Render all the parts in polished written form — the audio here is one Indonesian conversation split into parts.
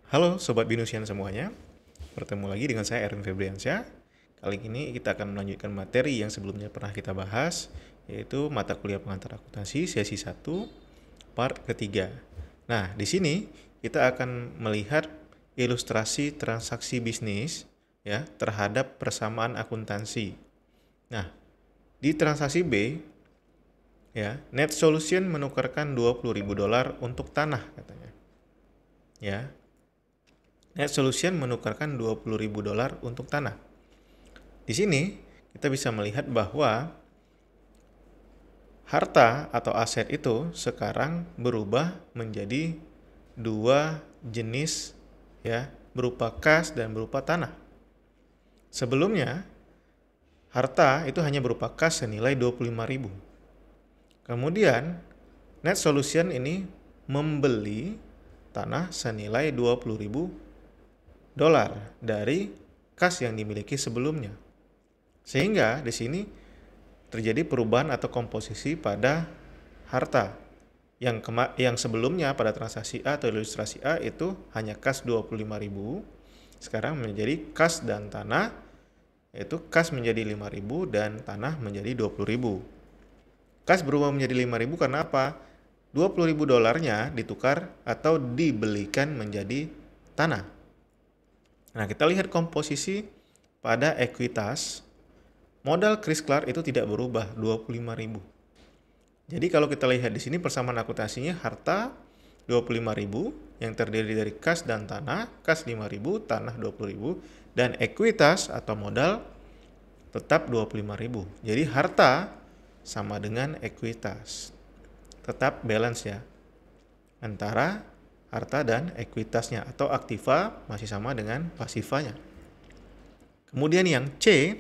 Halo Sobat Binusian semuanya, bertemu lagi dengan saya Erwin Febriansyah. Kali ini kita akan melanjutkan materi yang sebelumnya pernah kita bahas, yaitu mata kuliah pengantar akuntansi sesi 1, part ketiga. Nah, di sini kita akan melihat ilustrasi transaksi bisnis ya terhadap persamaan akuntansi. Nah, di transaksi B, ya, Net Solution menukarkan $20.000 untuk tanah katanya. Ya, Net Solution menukarkan $20.000 untuk tanah. Di sini kita bisa melihat bahwa harta atau aset itu sekarang berubah menjadi dua jenis ya, berupa kas dan berupa tanah. Sebelumnya harta itu hanya berupa kas senilai 25.000. Kemudian Net Solution ini membeli tanah senilai $20.000 dari kas yang dimiliki sebelumnya. Sehingga di sini terjadi perubahan atau komposisi pada harta. Yang sebelumnya pada transaksi A atau ilustrasi A itu hanya kas 25.000, sekarang menjadi kas dan tanah, yaitu kas menjadi 5.000 dan tanah menjadi 20.000. Kas berubah menjadi 5.000 karena apa? $20.000 ditukar atau dibelikan menjadi tanah. Nah, kita lihat komposisi pada ekuitas. Modal Chris Clark itu tidak berubah, 25.000. Jadi kalau kita lihat di sini persamaan akuntansinya harta 25.000 yang terdiri dari kas dan tanah, kas 5.000, tanah 20.000, dan ekuitas atau modal tetap 25.000. Jadi harta sama dengan ekuitas. Tetap balance ya antara harta dan ekuitasnya, atau aktiva masih sama dengan pasifanya. Kemudian yang C,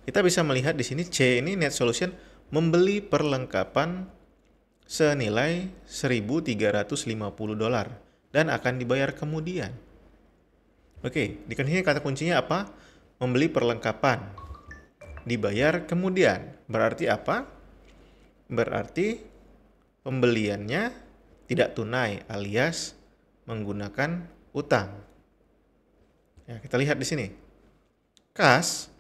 kita bisa melihat di sini C ini Net Solution membeli perlengkapan senilai $1.350 dan akan dibayar kemudian. Oke, di sini kata kuncinya apa? Membeli perlengkapan, dibayar kemudian. Berarti apa? Berarti pembeliannya tidak tunai alias menggunakan utang. Ya, kita lihat di sini. Kas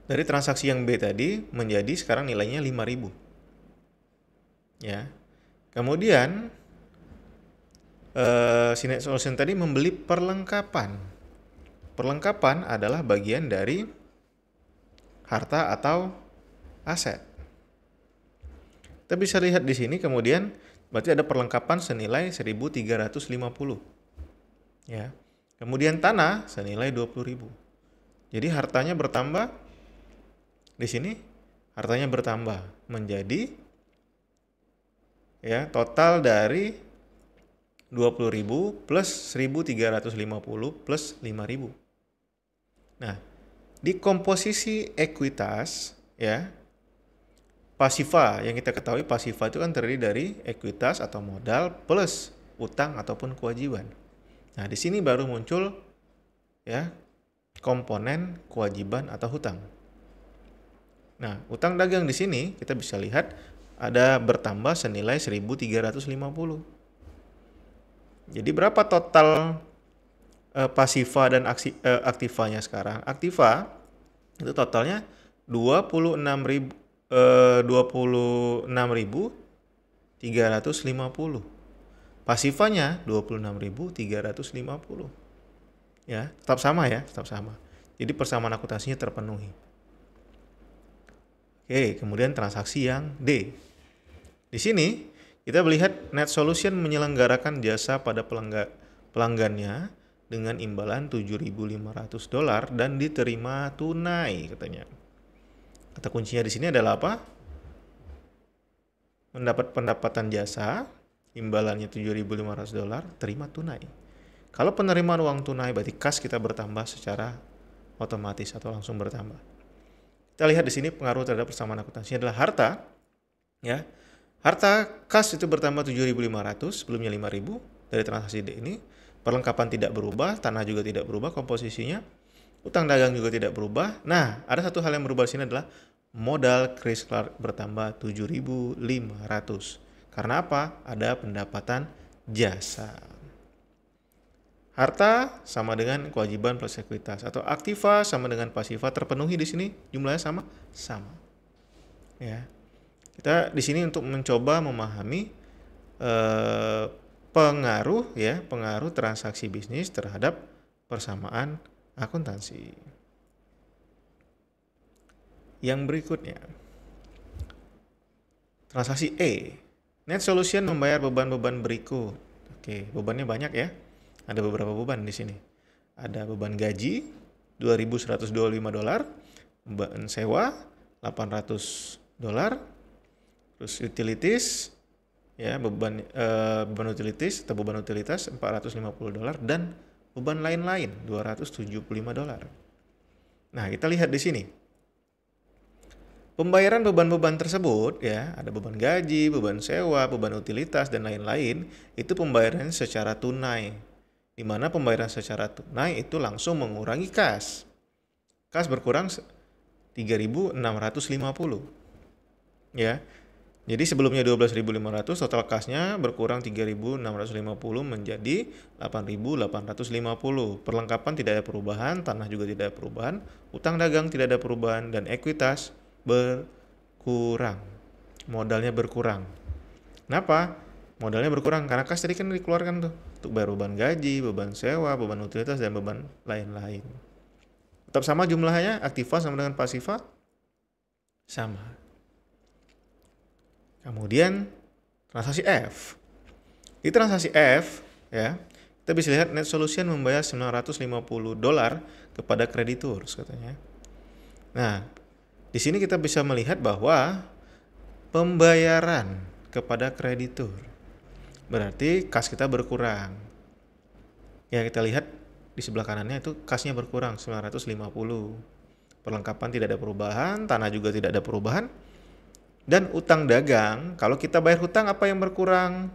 dari transaksi yang B tadi menjadi sekarang nilainya 5.000. Ya. Kemudian Net Solution tadi membeli perlengkapan. Perlengkapan adalah bagian dari harta atau aset. Kita bisa lihat di sini kemudian berarti ada perlengkapan senilai 1.350. Ya. Kemudian tanah senilai 20.000. Jadi hartanya bertambah di sini, hartanya bertambah menjadi ya total dari 20.000 plus 1.350 plus 5.000. Nah, di komposisi ekuitas ya, pasiva yang kita ketahui, pasiva itu kan terdiri dari ekuitas atau modal plus utang ataupun kewajiban. Nah, di sini baru muncul ya komponen kewajiban atau hutang. Nah, utang dagang di sini kita bisa lihat ada bertambah senilai 1.350. Jadi berapa total pasiva dan aktivanya sekarang? Aktiva itu totalnya 26.350. Pasifanya 26.350. Ya, tetap sama ya, tetap sama. Jadi persamaan akuntansinya terpenuhi. Oke, kemudian transaksi yang D. Di sini kita melihat Net Solution menyelenggarakan jasa pada pelanggannya dengan imbalan $7.500 dan diterima tunai katanya. Kata kuncinya di sini adalah apa? Mendapat pendapatan jasa, imbalannya $7.500, terima tunai. Kalau penerimaan uang tunai berarti kas kita bertambah secara otomatis atau langsung bertambah. Kita lihat di sini pengaruh terhadap persamaan akuntansi adalah harta. Ya. Harta kas itu bertambah 7.500, sebelumnya 5.000 dari transaksi D ini. Perlengkapan tidak berubah, tanah juga tidak berubah komposisinya. Utang dagang juga tidak berubah. Nah, ada satu hal yang berubah di sini adalah modal Chris Clark bertambah 7.500. Karena apa? Ada pendapatan jasa. Harta sama dengan kewajiban plus ekuitas, atau aktiva sama dengan pasiva terpenuhi di sini jumlahnya sama, sama. Ya, kita di sini untuk mencoba memahami pengaruh transaksi bisnis terhadap persamaan akuntansi. Yang berikutnya, transaksi E. Net solution membayar beban-beban berikut. Oke, bebannya banyak ya. Ada beberapa beban di sini. Ada beban gaji $2.125, beban sewa $800, terus utilities ya, beban utilities atau beban utilitas $450 dan beban lain-lain $275. Nah, kita lihat di sini. Pembayaran beban-beban tersebut ya, ada beban gaji, beban sewa, beban utilitas dan lain-lain, itu pembayaran secara tunai. Di mana pembayaran secara tunai itu langsung mengurangi kas. Kas berkurang 3.650. Ya. Jadi sebelumnya 12.500, total kasnya berkurang 3.650 menjadi 8.850. Perlengkapan tidak ada perubahan, tanah juga tidak ada perubahan, utang dagang tidak ada perubahan, dan ekuitas berkurang. Modalnya berkurang. Kenapa? Modalnya berkurang karena kas tadi kan dikeluarkan tuh untuk bayar beban gaji, beban sewa, beban utilitas, dan beban lain-lain. Tetap sama jumlahnya, aktiva sama dengan pasiva sama. Kemudian transaksi F. Di transaksi F ya, kita bisa lihat net solution membayar $950 kepada kreditur katanya. Nah, di sini kita bisa melihat bahwa pembayaran kepada kreditur berarti kas kita berkurang. Ya, kita lihat di sebelah kanannya itu kasnya berkurang 950. Perlengkapan tidak ada perubahan, tanah juga tidak ada perubahan. Dan utang dagang, kalau kita bayar hutang apa yang berkurang?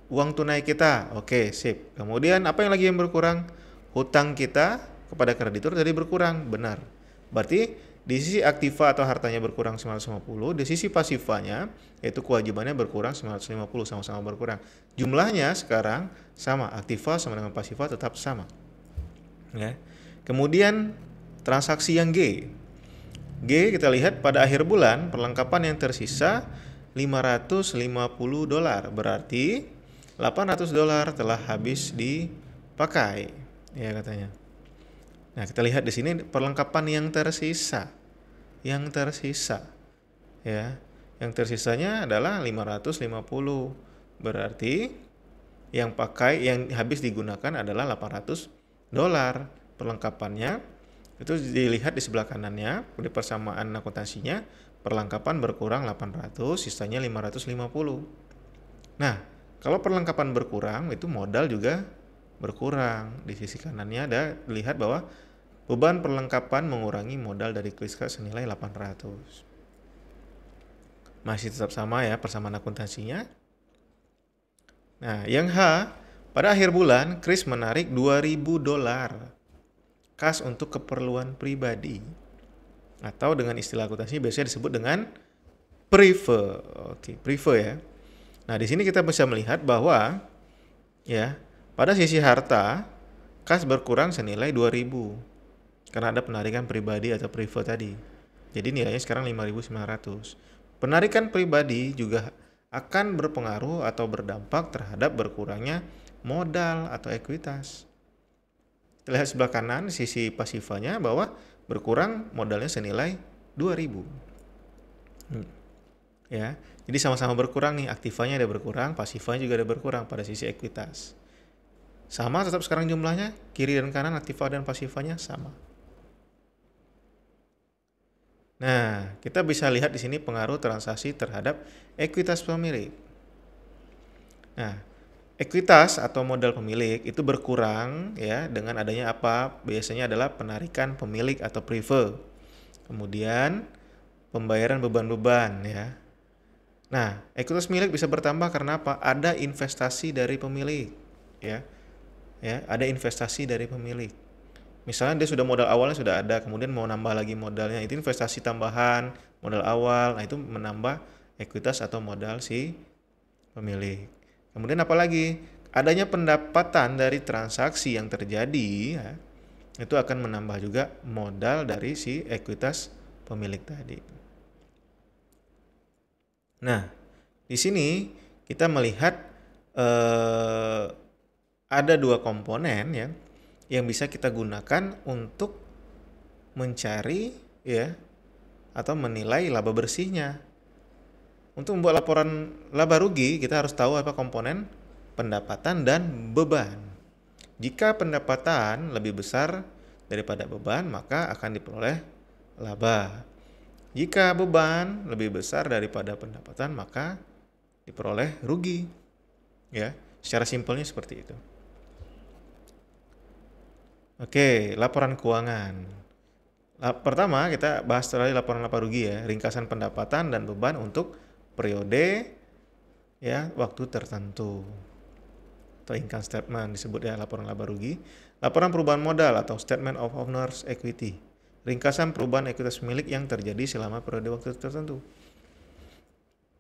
Uang tunai kita. Oke, sip. Kemudian apa yang lagi yang berkurang? Hutang kita kepada kreditur tadi berkurang, benar. Berarti di sisi aktiva atau hartanya berkurang 950, di sisi pasifanya yaitu kewajibannya berkurang 950, sama-sama berkurang. Jumlahnya sekarang sama, aktiva sama dengan pasiva tetap sama. Ya. Kemudian transaksi yang G. G kita lihat pada akhir bulan perlengkapan yang tersisa $550, berarti $800 telah habis dipakai, ya katanya. Nah, kita lihat di sini perlengkapan yang tersisa. Ya. Yang tersisanya adalah 550. Berarti yang habis digunakan adalah $800. Perlengkapannya itu dilihat di sebelah kanannya, di persamaan akuntansinya, perlengkapan berkurang 800, sisanya 550. Nah, kalau perlengkapan berkurang, itu modal juga berkurang. Di sisi kanannya ada lihat bahwa beban perlengkapan mengurangi modal dari Kriska senilai 800. Masih tetap sama ya persamaan akuntansinya. Nah, yang H, pada akhir bulan Kris menarik $2.000 kas untuk keperluan pribadi. Atau dengan istilah akuntansi biasanya disebut dengan prive. Oke, prive ya. Nah, di sini kita bisa melihat bahwa ya, pada sisi harta kas berkurang senilai 2.000 karena ada penarikan pribadi atau prive tadi. Jadi nilainya sekarang 5.900. Penarikan pribadi juga akan berpengaruh atau berdampak terhadap berkurangnya modal atau ekuitas. Kita lihat sebelah kanan sisi pasifanya bahwa berkurang modalnya senilai 2.000. Ya, jadi sama-sama berkurang nih, aktivanya ada berkurang, pasifanya juga ada berkurang pada sisi ekuitas. Sama tetap sekarang jumlahnya, kiri dan kanan aktiva dan pasifanya sama. Nah, kita bisa lihat di sini pengaruh transaksi terhadap ekuitas pemilik. Nah, ekuitas atau modal pemilik itu berkurang ya dengan adanya apa? Biasanya adalah penarikan pemilik atau prive. Kemudian pembayaran beban-beban ya. Nah, ekuitas milik bisa bertambah karena apa? Ada investasi dari pemilik ya. Ya, ada investasi dari pemilik. Misalnya dia sudah modal awalnya sudah ada, kemudian mau nambah lagi modalnya, itu investasi tambahan, modal awal, nah itu menambah ekuitas atau modal si pemilik. Kemudian apalagi adanya pendapatan dari transaksi yang terjadi, ya, itu akan menambah juga modal dari si ekuitas pemilik tadi. Nah, di sini kita melihat ada dua komponen ya yang bisa kita gunakan untuk mencari ya atau menilai laba bersihnya. Untuk membuat laporan laba rugi, kita harus tahu apa komponen pendapatan dan beban. Jika pendapatan lebih besar daripada beban, maka akan diperoleh laba. Jika beban lebih besar daripada pendapatan, maka diperoleh rugi. Ya, secara simpelnya seperti itu. Oke, laporan keuangan. Pertama, kita bahas tadi laporan laba rugi ya, ringkasan pendapatan dan beban untuk periode ya waktu tertentu. Atau income statement disebut ya laporan laba rugi. Laporan perubahan modal atau statement of owner's equity. Ringkasan perubahan ekuitas milik yang terjadi selama periode waktu tertentu.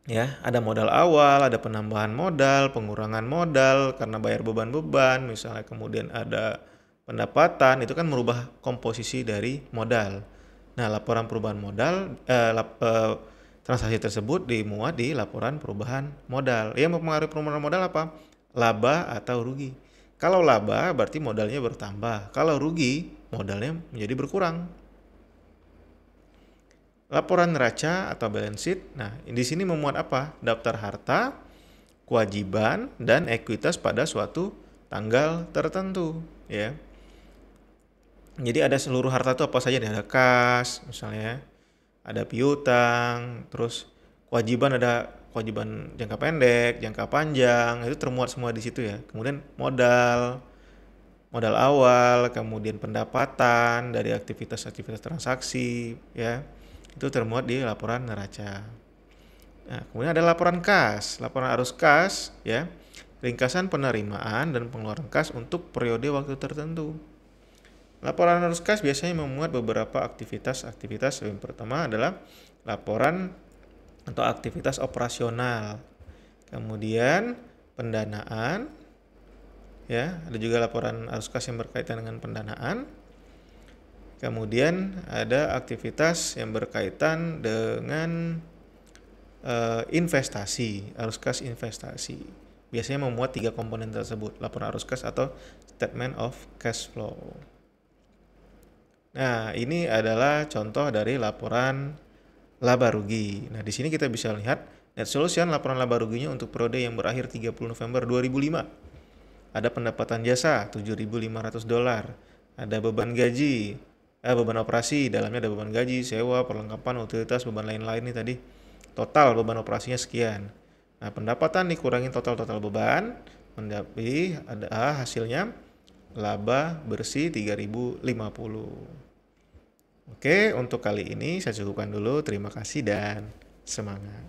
Ya, ada modal awal, ada penambahan modal, pengurangan modal karena bayar beban-beban, misalnya kemudian ada pendapatan, itu kan merubah komposisi dari modal. Nah, laporan perubahan modal, transaksi tersebut dimuat di laporan perubahan modal. Yang mempengaruhi perubahan modal apa? Laba atau rugi. Kalau laba berarti modalnya bertambah. Kalau rugi, modalnya menjadi berkurang. Laporan neraca atau balance sheet. Nah, di sini memuat apa? Daftar harta, kewajiban, dan ekuitas pada suatu tanggal tertentu, ya. Jadi ada seluruh harta itu apa saja nih? Ada kas, misalnya, ada piutang, terus kewajiban ada kewajiban jangka pendek, jangka panjang, itu termuat semua di situ ya. Kemudian modal awal, kemudian pendapatan dari aktivitas-aktivitas transaksi, ya. Itu termuat di laporan neraca. Nah, kemudian ada laporan kas, laporan arus kas, ya, ringkasan penerimaan dan pengeluaran kas untuk periode waktu tertentu. Laporan arus kas biasanya memuat beberapa aktivitas. Yang pertama adalah laporan atau aktivitas operasional. Kemudian pendanaan, ya, ada juga laporan arus kas yang berkaitan dengan pendanaan. Kemudian ada aktivitas yang berkaitan dengan investasi, arus kas investasi. Biasanya memuat 3 komponen tersebut, laporan arus kas atau statement of cash flow. Nah, ini adalah contoh dari laporan laba rugi. Nah, di sini kita bisa lihat net solution laporan laba ruginya untuk periode yang berakhir 30 November 2005. Ada pendapatan jasa $7.500. Ada beban gaji, beban operasi, dalamnya ada beban gaji, sewa, perlengkapan, utilitas, beban lain-lain nih tadi. Total beban operasinya sekian. Nah, pendapatan dikurangi total beban, mendapat ada hasilnya laba bersih 3.050. Oke, untuk kali ini saya cukupkan dulu. Terima kasih dan semangat.